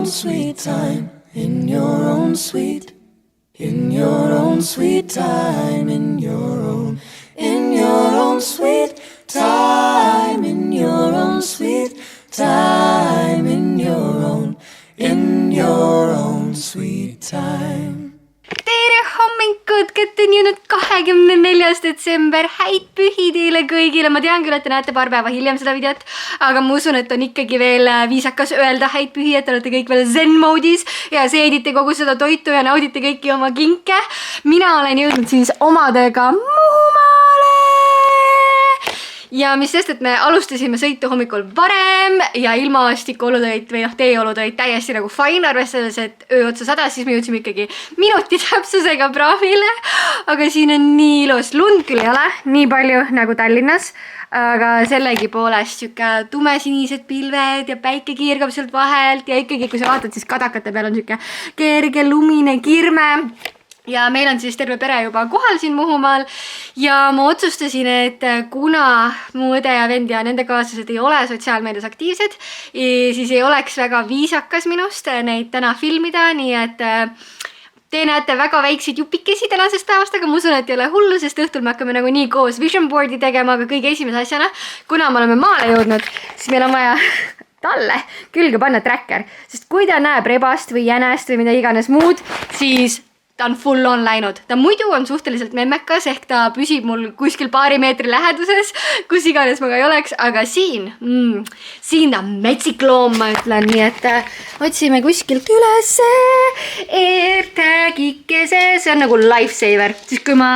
own sweet time, in your own sweet, in your own sweet time, in your own sweet time, in your own sweet time, in your own sweet time. Tere hommikut, kätte on jõudnud 24. detsember, häid pühi teile kõigile, ma tean küll, et te näete paar päeva hiljem seda videot, aga ma usun, et on ikkagi veel viisakas öelda häid pühi, et te olete kõik veel zen moodis ja seedite kogu seda toitu ja naudite kõiki oma kinke. Mina olen jõudnud siis omadega Muhumaale ja mis sest, et me alustasime sõitu hommikul varem ja ilmastiku olud või teie olud olid täiesti nagu fine, arvestades, et öö otsa sadas, siis me jõudsime ikkagi minuti täpsusega praavile. Aga siin on nii ilus, lund küll ei ole nii palju nagu Tallinnas, aga sellegi poolest siuke tumesinised pilved ja päike kiirgab sealt vahelt ja ikkagi, kui sa vaatad, siis kadakate peal on siuke kerge lumine kirme. Ja meil on siis terve pere juba kohal siin Muhumaal ja ma otsustasin, et kuna mu õde ja vend ja nende kaaslased ei ole sotsiaalmeedias aktiivsed, siis ei oleks väga viisakas minust neid täna filmida, nii et te näete väga väikseid jupikesi tänasest päevast, aga ma usun, et ei ole hullu, sest õhtul me hakkame nagu nii koos vision boardi tegema, aga kõige esimese asjana, kuna me oleme maale jõudnud, siis meil on vaja talle külge panna tracker, sest kui ta näeb rebast või jänest või mida iganes muud, siis ta on full on läinud. Ta muidu on suhteliselt memmekas, ehk ta püsib mul kuskil paari meetri läheduses, kus iganes ma ka ei oleks, aga siin ta on metsik loom, ma ütlen, nii et otsime kuskilt üles AirTagikese, see on nagu lifesaver, siis kui ma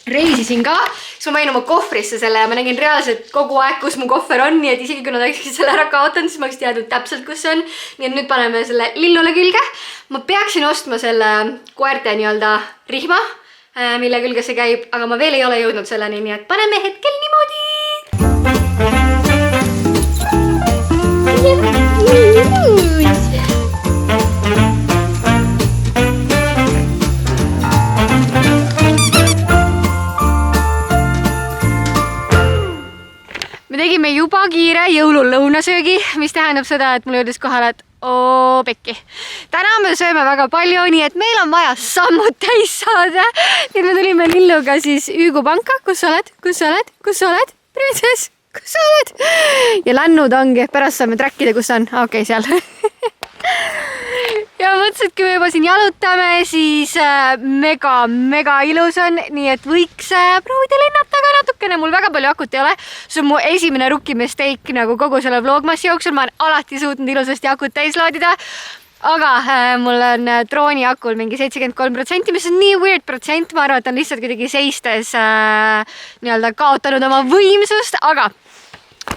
reisisin ka, siis ma panin oma kohvrisse selle ja ma nägin reaalselt kogu aeg, kus mu kohver on, nii et isegi kui nad oleksid selle ära kaotanud, siis ma oleks teadnud täpselt, kus see on. Nii et nüüd paneme selle lillule külge. Ma peaksin ostma selle koerte nii-öelda rihma, mille külge see käib, aga ma veel ei ole jõudnud selleni, nii et paneme hetkel niimoodi. Me tegime juba kiire jõulul lõunasöögi, mis tähendab seda, et mul jõudis kohale, et pekki. Täna me sööme väga palju, nii et meil on vaja sammud täis saada. Nii me tulime Lilluga siis Üügu panka. Kus sa oled? Kus sa oled? Kus sa oled? Printsess, kus sa oled? Ja lännud ongi, pärast saame trackida, kus on. Okei, seal. Ja mõtlesin, et kui me juba siin jalutame, siis mega ilus on, nii et võiks proovida lennata ka natukene. Mul väga palju akut ei ole. See on mu esimene rookie mistake nagu kogu selle vlogmassi jooksul. Ma olen alati suutnud ilusasti akut täis laadida. Aga mul on drooni akul mingi 73%, mis on nii weird protsent. Ma arvan, et on lihtsalt kuidagi seistes nii-öelda kaotanud oma võimsust, aga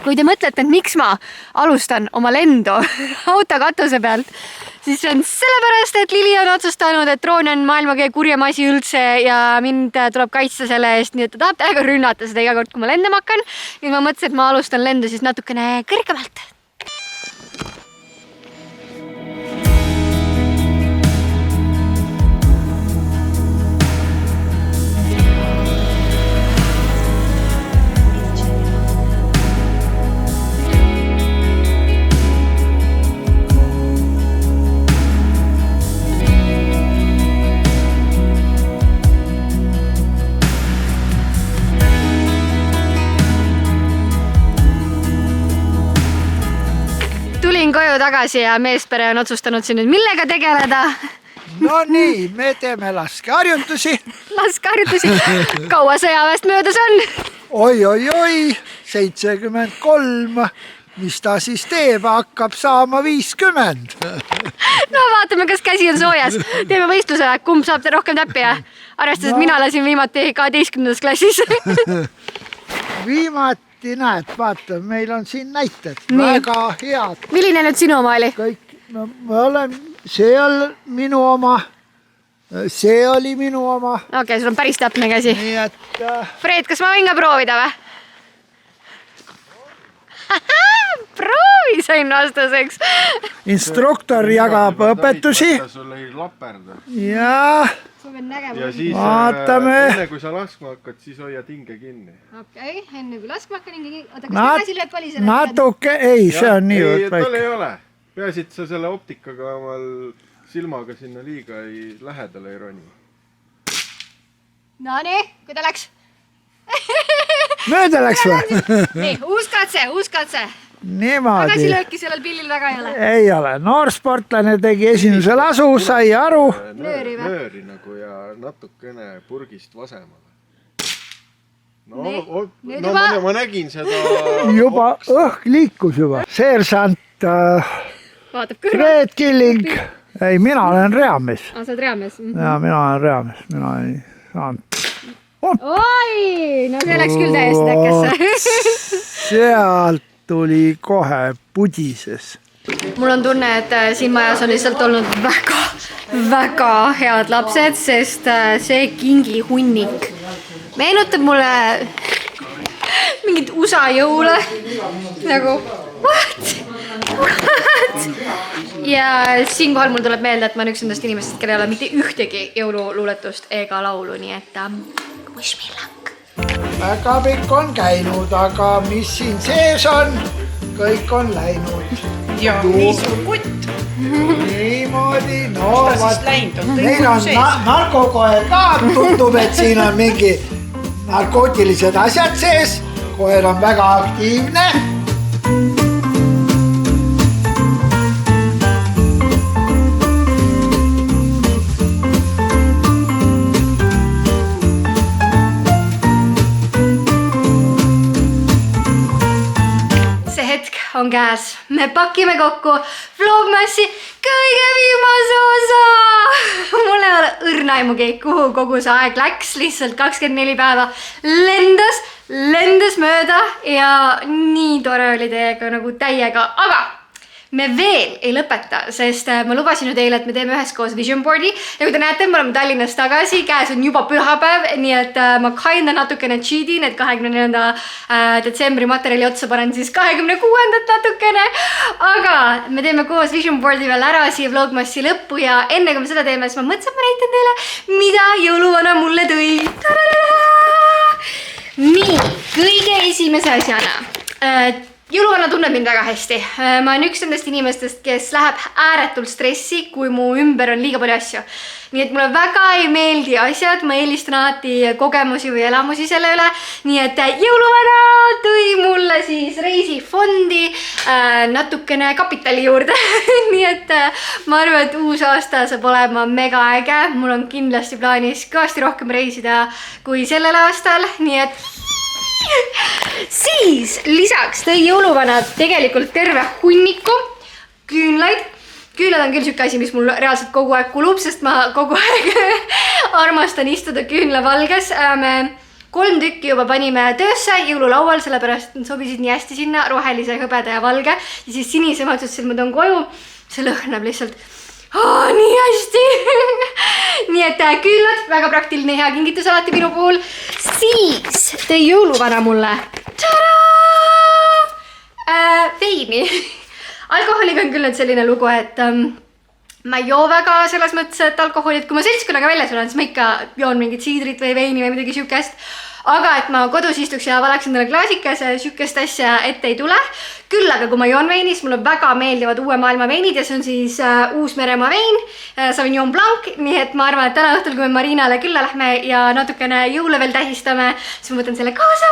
kui te mõtlete, et miks ma alustan oma lendu autokatuse pealt, siis on sellepärast, et Lili on otsustanud, et droon on maailma kõige kurjem asi üldse ja mind tuleb kaitsta selle eest, nii et ta tahab täiega rünnata seda iga kord, kui ma lendama hakkan. Ja ma mõtlesin, et ma alustan lendu siis natukene kõrgemalt. Tulin koju tagasi ja meespere on otsustanud siin nüüd millega tegeleda. No nii, me teeme laskeharjutusi. Laskeharjutusi. Kaua sõjaväest möödas on? Oi, 73. Mis ta siis teeb? Hakkab saama 50. No vaatame, kas käsi on soojas. Teeme võistluse, kumb saab rohkem täppi ja arvestades, et mina lasin viimati 12. klassis. Viimati näed, vaata, meil on siin näited. Väga head. Milline nüüd sinu oma oli? Kõik, no ma olen, see on minu oma. See oli minu oma. Okei, sul on päris täpne käsi. Nii et... Fred, kas ma võin ka proovida või? Proovi sain vastuseks. Instruktor jagab õpetusi. Sul ei laperda. Ja siis vaatame. Enne kui sa laskma hakkad, siis hoia tinge kinni. Okei, enne kui laskma hakkan tinge kinni. Oota, kas ta käsi lööb valisele? Natuke, ei, see on nii. Ei, tal ei ole. peaasi, et sa selle optikaga omal silmaga sinna liiga lähedale ei roni. Nonii, kui ta läks? Mööda läks või? Nii, uus katse. Niimoodi. Tagasilööki sellel pillil väga ei ole. Ei ole. Noor sportlane tegi esimese lasu, sai aru. Nööri nagu ja natukene purgist vasemale. Ma nägin seda. Juba õhk liikus juba. Seersant Vaatab kõrval. Fred Killing. Ei, mina olen reamees. Sa oled reamees. Ja mina olen reamees. Mina ei saanud. Oi, no see läks küll täiesti täkkesse. Sealt tuli kohe pudises. Mul on tunne, et siin majas on lihtsalt olnud väga head lapsed, sest see kingi hunnik meenutab mulle mingit USA jõule. Nagu, what? Ja siinkohal mul tuleb meelde, et ma olen üks nendest inimestest, kellel ei ole mitte ühtegi jõululuuletust ega laulu, nii et wish me luck. Väga pikk on käinud, aga mis siin sees on, kõik on läinud. Ja nii suur kutt. Niimoodi, no Ta siis läinud on? Neil on narkokoer ka, tundub, et siin on mingi narkootilised asjad sees. Koer on väga aktiivne. On käes. Me pakime kokku Vlogmassi kõige viimase osa. Mul ei ole õrnaimugi, kuhu kogu see aeg läks. Lihtsalt 24 päeva lendas mööda ja nii tore oli teiega nagu täiega. Aga me veel ei lõpeta, sest ma lubasin ju teile, et me teeme üheskoos vision boardi. Ja kui te näete, me oleme Tallinnas tagasi, käes on juba pühapäev, nii et ma kinda natukene cheatin, et 24. detsembri materjali otsa panen siis 26. natukene. Aga me teeme koos vision boardi veel ära siia Vlogmassi lõppu ja enne kui me seda teeme, siis ma mõtlesin, et ma näitan teile, mida jõuluvana mulle tõi. Nii, kõige esimese asjana. Jõuluvana tunneb mind väga hästi. Ma olen üks nendest inimestest, kes läheb ääretult stressi, kui mu ümber on liiga palju asju. Nii et mulle väga ei meeldi asjad, ma eelistan alati kogemusi või elamusi selle üle. Nii et jõuluvana tõi mulle siis reisifondi natukene kapitali juurde. Nii et ma arvan, et uus aasta saab olema mega äge. Mul on kindlasti plaanis kõvasti rohkem reisida kui sellel aastal. Nii et siis lisaks tõi jõuluvana tegelikult terve hunniku küünlaid. Küünlad on küll siuke asi, mis mul reaalselt kogu aeg kulub, sest ma kogu aeg armastan istuda küünlavalges. Me 3 tükki juba panime töösse jõululaual, sellepärast sobisid nii hästi sinna, rohelise, hõbeda ja valge. Ja siis sinise ma ütlesin, et ma toon koju. See lõhnab lihtsalt nii hästi. Nii et küünlad, väga praktiline hea kingitus alati minu puhul. Siis tõi jõuluvana mulle veini. Alkoholiga on küll nüüd selline lugu, et ma ei joo väga selles mõttes, et alkoholi, et kui ma seltskonnaga väljas olen, siis ma ikka joon mingit siidrit või veini või midagi siukest. Aga et ma kodus istuks ja valaks endale klaasikas, siukest asja ette ei tule. Küll aga kui ma joon veini, siis mulle väga meeldivad uue maailma veinid ja see on siis Uus-Meremaa vein, Sauvignon Blanc. Nii et ma arvan, et täna õhtul, kui me Marinale külla lähme ja natukene jõule veel tähistame, siis ma võtan selle kaasa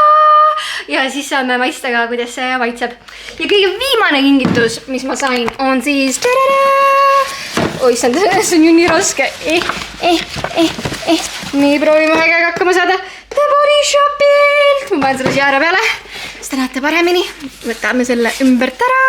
ja siis saame maista ka, kuidas see maitseb. Ja kõige viimane kingitus, mis ma sain, on siis oissand, see on ju nii raske. Nii, proovime ägega hakkama saada. The Body Shopilt. Ma panen selle siia ääre peale. Siis te näete paremini. Võtame selle ümbert ära.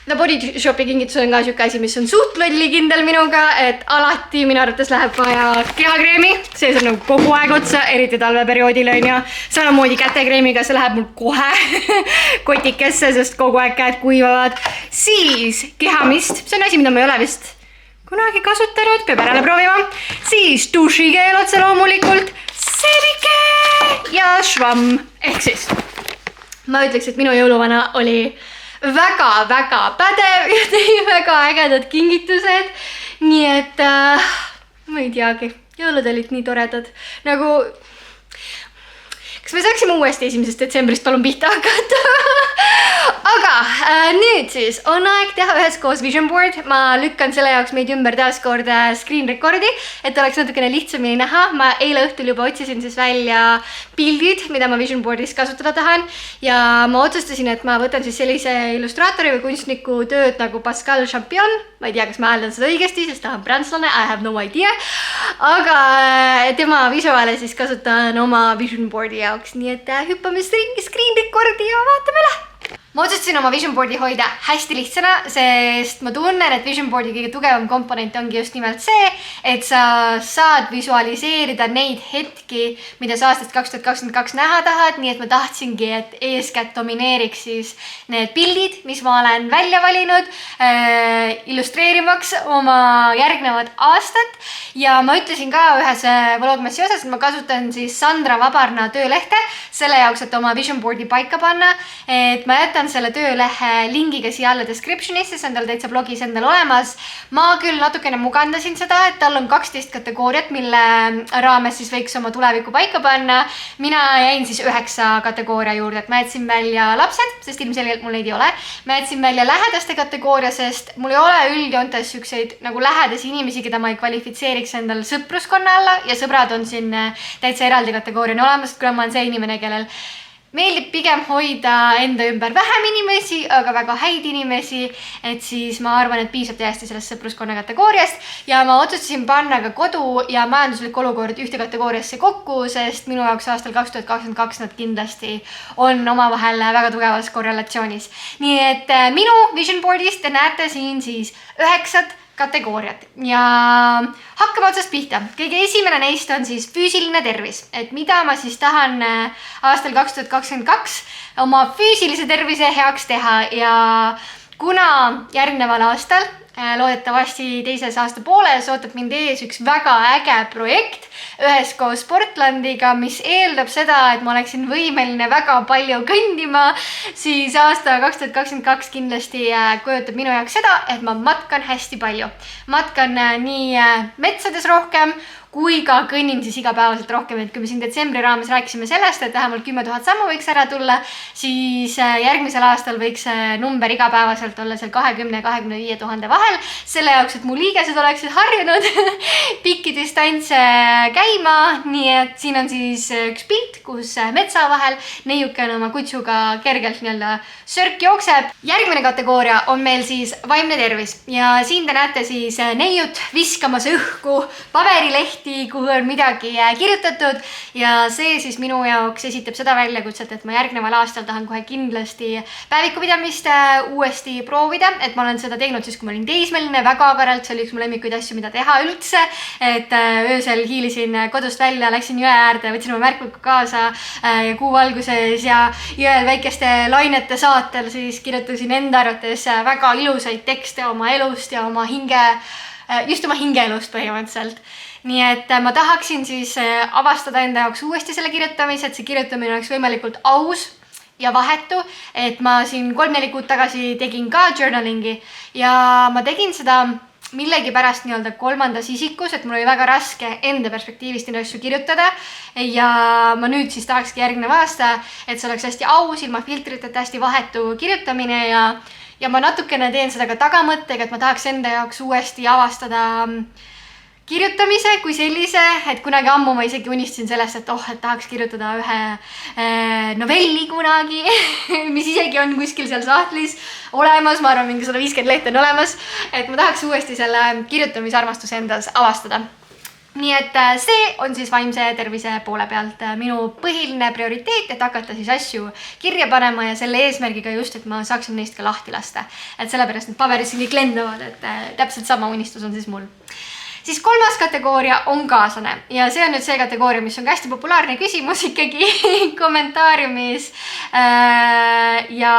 The Body Shopi kingitus on ka siuke asi, mis on suht lollikindel minuga, et alati minu arvates läheb vaja kehakreemi. See on nagu kogu aeg otsa, eriti talveperioodil on ja samamoodi kätekreemiga, see läheb mul kohe kotikesse, sest kogu aeg käed kuivavad. Siis kehamist, see on asi, mida ma ei ole vist kunagi kasutanud, peab järele proovima. Siis dušikeel otse loomulikult, selike ja švamm. Ehk siis ma ütleks, et minu jõuluvana oli väga-väga pädev ja tõi väga ägedad kingitused. Nii et ma ei teagi, jõulud olid nii toredad. Nagu kas me saaksime uuesti 1. detsembrist palun pihta hakata? Aga nüüd siis on aeg teha üheskoos vision board. Ma lükkan selle jaoks meid ümber taaskord screen recordi, et oleks natukene lihtsamini näha. Ma eile õhtul juba otsisin siis välja pildid, mida ma vision boardis kasutada tahan. Ja ma otsustasin, et ma võtan siis sellise illustraatori või kunstniku tööd nagu Pascal Champion. Ma ei tea, kas ma hääldan seda õigesti, sest ta on prantslane. I have no idea. Aga tema visuaale siis kasutan oma vision boardi jaoks. Nii et hüppame screen recordi ja vaatame üle. Ma otsustasin oma vision boardi hoida hästi lihtsana, sest ma tunnen, et vision boardi kõige tugevam komponent ongi just nimelt see, et sa saad visualiseerida neid hetki, mida sa aastast 2022 näha tahad, nii et ma tahtsingi, et eeskätt domineeriks siis need pildid, mis ma olen välja valinud, illustreerimaks oma järgnevad aastat. Ja ma ütlesin ka ühes Vlogmassi osas, et ma kasutan siis Sandra Vabarna töölehte selle jaoks, et oma vision boardi paika panna, et ma jätan selle töölehe lingiga siia alla descriptionisse, see on tal täitsa blogis endal olemas. Ma küll natukene mugandasin seda, et tal on 12 kategooriat, mille raames siis võiks oma tuleviku paika panna. Mina jäin siis 9 kategooria juurde, et ma jätsin välja lapsed, sest ilmselgelt mul neid ei ole. Ma jätsin välja lähedaste kategooria, sest mul ei ole üldjoontes sükseid nagu lähedasi inimesi, keda ma ei kvalifitseeriks endal sõpruskonna alla ja sõbrad on siin täitsa eraldi kategooriani olemas, kuna ma olen see inimene, kellel meeldib pigem hoida enda ümber vähem inimesi, aga väga häid inimesi, et siis ma arvan, et piisab täiesti sellest sõpruskonna kategooriast ja ma otsustasin panna ka kodu ja majanduslik olukord ühte kategooriasse kokku, sest minu jaoks aastal 2022 nad kindlasti on omavahel väga tugevas korrelatsioonis. Nii et minu vision boardist te näete siin siis 9 kategooriat ja hakkame otsast pihta. Kõige esimene neist on siis füüsiline tervis, et mida ma siis tahan aastal 2022 oma füüsilise tervise heaks teha ja kuna järgneval aastal loodetavasti teises aasta pooles ootab mind ees üks väga äge projekt üheskoos Sportlandiga, mis eeldab seda, et ma oleksin võimeline väga palju kõndima, siis aasta 2022 kindlasti kujutab minu jaoks seda, et ma matkan hästi palju. Matkan nii metsades rohkem, kui ka kõnnin siis igapäevaselt rohkem, et kui me siin detsembri raames rääkisime sellest, et vähemalt 10 000 sammu võiks ära tulla, siis järgmisel aastal võiks number igapäevaselt olla seal 20-25 000 vahel. Selle jaoks, et mu liigesed oleksid harjunud pikki distantse käima, nii et siin on siis üks pilt, kus metsa vahel neiuke on oma kutsuga kergelt nii-öelda sörk jookseb. Järgmine kategooria on meil siis vaimne tervis ja siin te näete siis neiut viskamas õhku paberilehti, kuhu on midagi kirjutatud ja see siis minu jaoks esitab seda väljakutset, et ma järgneval aastal tahan kohe kindlasti päevikupidamist uuesti proovida, et ma olen seda teinud siis, kui ma olin teismeline väga agaralt, see oli üks mu lemmikuid asju, mida teha üldse, et öösel hiilisin kodust välja, läksin jõe äärde, võtsin oma märkmiku kaasa kuu valguses ja jõel väikeste lainete saatel siis kirjutasin enda arvates väga ilusaid tekste oma elust ja oma just oma hingeelust põhimõtteliselt. Nii et ma tahaksin siis avastada enda jaoks uuesti selle kirjutamise, et see kirjutamine oleks võimalikult aus ja vahetu, et ma siin 3-4 kuud tagasi tegin ka journalingi ja ma tegin seda millegipärast nii-öelda kolmandas isikus, et mul oli väga raske enda perspektiivist neid asju kirjutada ja ma nüüd siis tahakski järgnev aasta, et see oleks hästi aus, ilma filtriteta hästi vahetu kirjutamine ja ma natukene teen seda ka tagamõttega, et ma tahaks enda jaoks uuesti avastada kirjutamise kui sellise, et kunagi ammu ma isegi unistasin sellest, et et tahaks kirjutada ühe novelli kunagi, mis isegi on kuskil seal sahtlis olemas, ma arvan, mingi 150 lehte on olemas, et ma tahaks uuesti selle kirjutamisarmastuse endas avastada. Nii et see on siis vaimse tervise poole pealt minu põhiline prioriteet, et hakata siis asju kirja panema ja selle eesmärgiga just, et ma saaksin neist ka lahti lasta. Et sellepärast need paberid siin kõik lendavad, et täpselt sama unistus on siis mul. Siis kolmas kategooria on kaaslane ja see on nüüd see kategooria, mis on hästi populaarne küsimus ikkagi kommentaariumis. Ja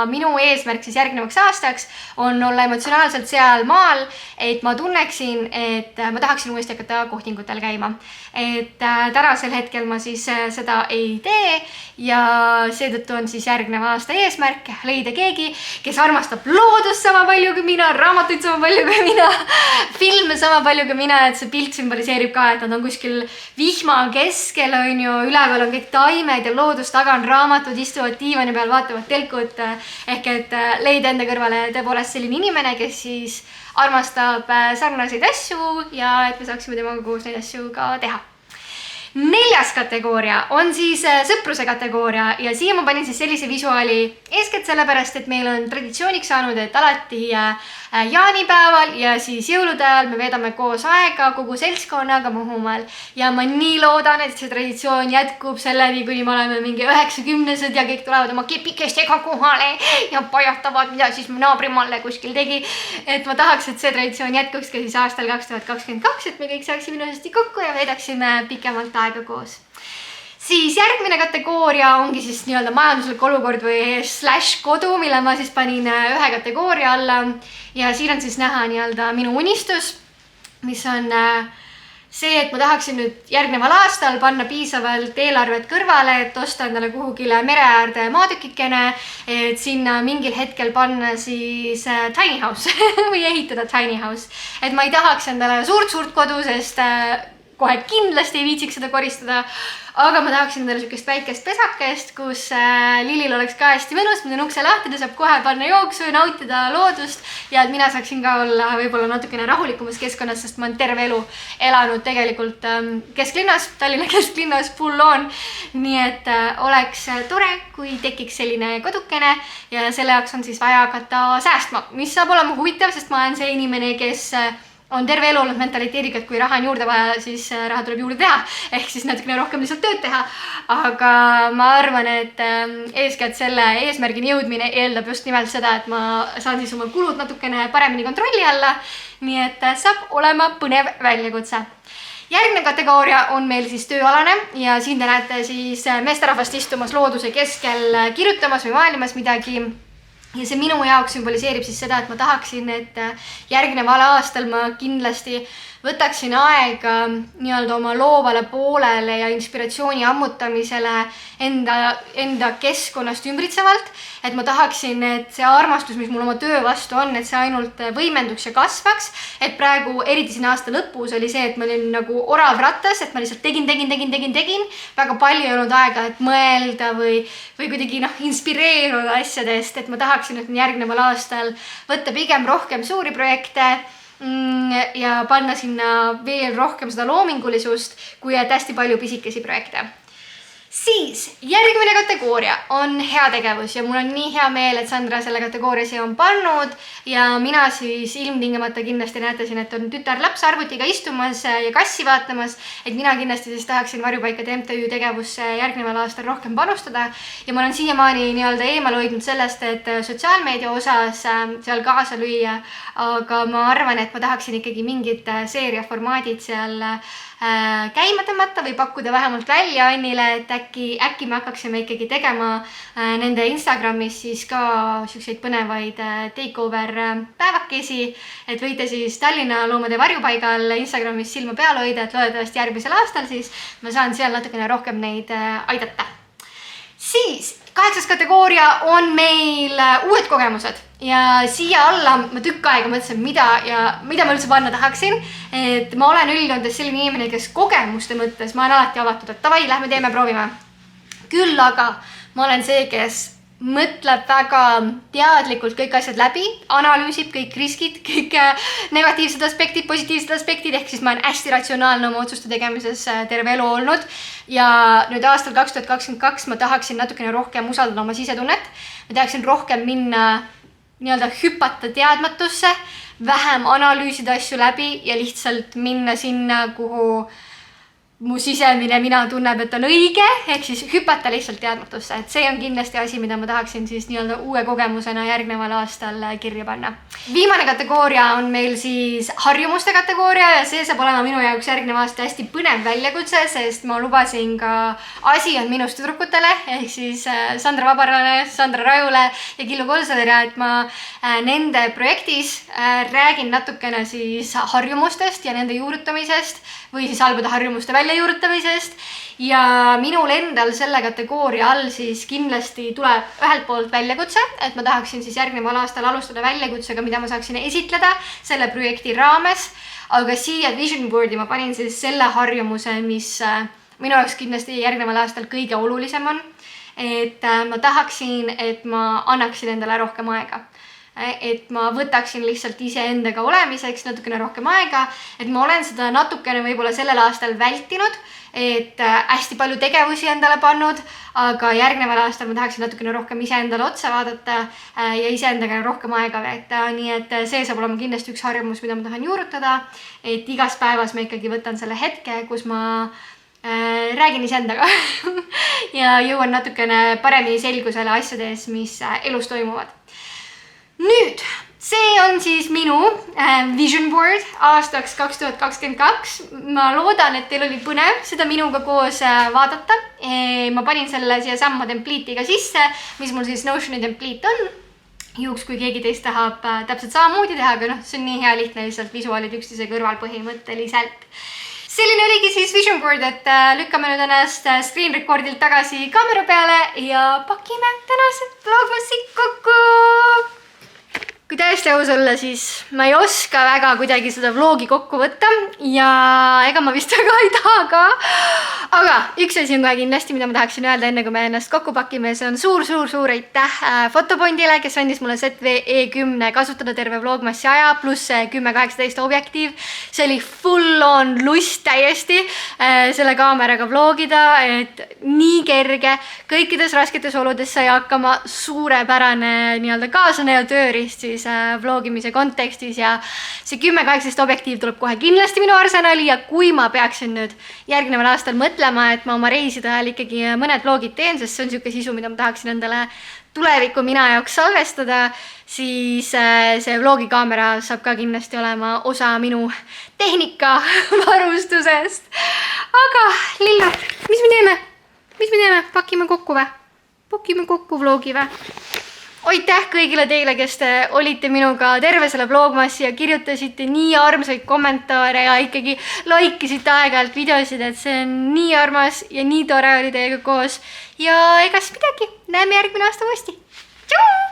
minu eesmärk siis järgnevaks aastaks on olla emotsionaalselt seal maal, et ma tunneksin, et ma tahaksin uuesti hakata kohtingutel käima. Et tänasel hetkel ma siis seda ei tee ja seetõttu on siis järgnev aasta eesmärk leida keegi, kes armastab loodust sama palju kui mina, raamatuid sama palju kui mina, filme sama palju kui mina, et see pilt sümboliseerib ka, et nad on kuskil vihma keskel, on ju, üleval on kõik taimed ja loodus, taga on raamatud, istuvad diivani peal, vaatavad telkut. Ehk et leida enda kõrvale tõepoolest selline inimene, kes siis armastab sarnaseid asju ja et me saaksime temaga koos neid asju ka teha. 4. kategooria on siis sõpruse kategooria ja siia ma panin siis sellise visuaali eeskätt sellepärast, et meil on traditsiooniks saanud, et alati jaanipäeval ja siis jõulude ajal me veedame koos aega kogu seltskonnaga Muhumaal ja ma nii loodan, et see traditsioon jätkub selleni, kuni me oleme mingi 90-sed ja kõik tulevad oma kepikestega kohale ja pajatavad, mida siis naabrimalle kuskil tegi. Et ma tahaks, et see traditsioon jätkuks ka siis aastal 2022, et me kõik saaksime ilusasti kokku ja veedaksime pikemalt aega koos. Siis järgmine kategooria ongi siis nii-öelda majanduslik olukord või /kodu, mille ma siis panin ühe kategooria alla ja siin on siis näha nii-öelda minu unistus, mis on see, et ma tahaksin nüüd järgneval aastal panna piisavalt eelarvet kõrvale, et osta endale kuhugile mereäärde maatükikene, et sinna mingil hetkel panna siis tiny house või ehitada tiny house. Et ma ei tahaks endale suurt kodu, sest kohe kindlasti ei viitsiks seda koristada, aga ma tahaksin endale sükest väikest pesakest, kus Lillil oleks ka hästi mõnus, ma teen ukse lahti, ta saab kohe panna jooksu ja nautida loodust ja et mina saaksin ka olla võib-olla natukene rahulikumas keskkonnas, sest ma olen terve elu elanud tegelikult kesklinnas, Tallinna kesklinnas full on. Nii et oleks tore, kui tekiks selline kodukene ja selle jaoks on siis vaja hakata säästma, mis saab olema huvitav, sest ma olen see inimene, kes on terve elu olnud mentaliteeriga, et kui raha on juurde vaja, siis raha tuleb juurde teha. Ehk siis natukene rohkem lihtsalt tööd teha. Aga ma arvan, et eeskätt selle eesmärgini jõudmine eeldab just nimelt seda, et ma saan siis oma kulud natukene paremini kontrolli alla. Nii et saab olema põnev väljakutse. Järgmine kategooria on meil siis tööalane ja siin te näete siis meesterahvast istumas looduse keskel kirjutamas või maailmas midagi. Ja see minu jaoks sümboliseerib siis seda, et ma tahaksin, et järgneval aastal ma kindlasti võtaksin aega nii-öelda oma loovale poolele ja inspiratsiooni ammutamisele enda keskkonnast ümbritsevalt. Et ma tahaksin, et see armastus, mis mul oma töö vastu on, et see ainult võimenduks ja kasvaks. Et praegu, eriti siin aasta lõpus oli see, et ma olin nagu orav rattas, et ma lihtsalt tegin. Väga palju ei olnud aega, et mõelda või kuidagi inspireeruda asjadest, et ma tahaksin, et järgneval aastal võtta pigem rohkem suuri projekte ja panna sinna veel rohkem seda loomingulisust, kui et hästi palju pisikesi projekte. Siis järgmine kategooria on heategevus ja mul on nii hea meel, et Sandra selle kategooria siia on pannud ja mina siis ilmtingimata kindlasti näete siin, et on tütar laps arvutiga istumas ja kassi vaatamas, et mina kindlasti siis tahaksin Varjupaikade MTÜ tegevusse järgneval aastal rohkem panustada ja ma olen siiamaani nii-öelda eemal hoidnud sellest, et sotsiaalmeedia osas seal kaasa lüüa, aga ma arvan, et ma tahaksin ikkagi mingid seeriaformaadid seal käima tõmmata või pakkuda vähemalt välja Annile, et äkki me hakkaksime ikkagi tegema nende Instagramis siis ka selliseid põnevaid takeover päevakesi, et võite siis Tallinna Loomade Varjupaigal Instagramis silma peal hoida, et loodetavasti järgmisel aastal siis ma saan seal natukene rohkem neid aidata. Siis 8. kategooria on meil uued kogemused ja siia alla ma tükk aega mõtlesin, mida ma üldse panna tahaksin, et ma olen üldjoontes selline inimene, kes kogemuste mõttes ma olen alati avatud, et davai, lähme teeme, proovime. Küll aga ma olen see, kes mõtleb väga teadlikult kõik asjad läbi, analüüsib kõik riskid, kõik negatiivsed aspektid, positiivsed aspektid, ehk siis ma olen hästi ratsionaalne oma otsuste tegemises terve elu olnud ja nüüd aastal 2022 ma tahaksin natukene rohkem usaldada oma sisetunnet, ma tahaksin rohkem minna nii-öelda hüpata teadmatusse, vähem analüüsida asju läbi ja lihtsalt minna sinna, kuhu mu sisemine mina tunneb, et on õige, ehk siis hüpata lihtsalt teadmatusse, et see on kindlasti asi, mida ma tahaksin siis nii-öelda uue kogemusena järgneval aastal kirja panna. Viimane kategooria on meil siis harjumuste kategooria ja see saab olema minu jaoks järgnev aasta hästi põnev väljakutse, sest ma lubasin ka asi on minust tüdrukutele, ehk siis Sandra Vabarale, Sandra Rajule ja Killu Kolsalile, et ma nende projektis räägin natukene siis harjumustest ja nende juurutamisest või siis halbade harjumuste välja väljajuurutamisest ja minul endal selle kategooria all siis kindlasti tuleb ühelt poolt väljakutse, et ma tahaksin siis järgneval aastal alustada väljakutsega, mida ma saaksin esitleda selle projekti raames, aga siia vision board'i ma panin siis selle harjumuse, mis minu jaoks kindlasti järgneval aastal kõige olulisem on, et ma tahaksin, et ma annaksin endale rohkem aega. Et ma võtaksin lihtsalt iseendaga olemiseks natukene rohkem aega, et ma olen seda natukene võib-olla sellel aastal vältinud, et hästi palju tegevusi endale pannud, aga järgneval aastal ma tahaksin natukene rohkem iseendale otsa vaadata ja iseendaga rohkem aega veeta, nii et see saab olema kindlasti üks harjumus, mida ma tahan juurutada, et igas päevas ma ikkagi võtan selle hetke, kus ma räägin iseendaga ja jõuan natukene paremini selgusele asjades, mis elus toimuvad. Nüüd, see on siis minu vision board aastaks 2022. Ma loodan, et teil oli põnev seda minuga koos vaadata. Ma panin selle siia samma templiitiga sisse, mis mul siis Notioni templiit on. Juhuks, kui keegi teist tahab täpselt samamoodi teha, aga see on nii hea lihtne lihtsalt visuaalid üksteise kõrval põhimõtteliselt. Selline oligi siis vision board, et lükkame nüüd ennast screen recordilt tagasi kaamera peale ja pakime tänased vlogmassid kokku. Kui täiesti aus olla, siis ma ei oska väga kuidagi seda vlogi kokku võtta ja ega ma vist väga ei taha ka. Aga üks asi on kohe kindlasti, mida ma tahaksin öelda enne, kui me ennast kokku pakime, see on suur aitäh Fotopondile, kes andis mulle ZV-E10 kasutada terve vlogmassi aja, pluss 10-18 objektiiv. See oli full on lust täiesti selle kaameraga vlogida, et nii kerge, kõikides rasketes oludes sai hakkama suurepärane kaasaneja tööriist siis vlogimise kontekstis ja see 10-18 objektiiv tuleb kohe kindlasti minu arsenali ja kui ma peaksin nüüd järgneval aastal mõtlema, et ma oma reiside ajal ikkagi mõned vlogid teen, sest see on niisugune sisu, mida ma tahaksin endale tuleviku mina jaoks salvestada, siis see vlogikaamera saab ka kindlasti olema osa minu tehnika varustusest. Aga lillad, mis me teeme? Pakime kokku või? Pakime kokku vlogi või? Aitäh kõigile teile, kes te olite minuga terve selle vlogmassi ja kirjutasite nii armsaid kommentaare ja ikkagi laikisite aeg-ajalt videosid, et see on nii armas ja nii tore oli teiega koos. Ja egas midagi, näeme järgmine aasta uuesti. Tšau!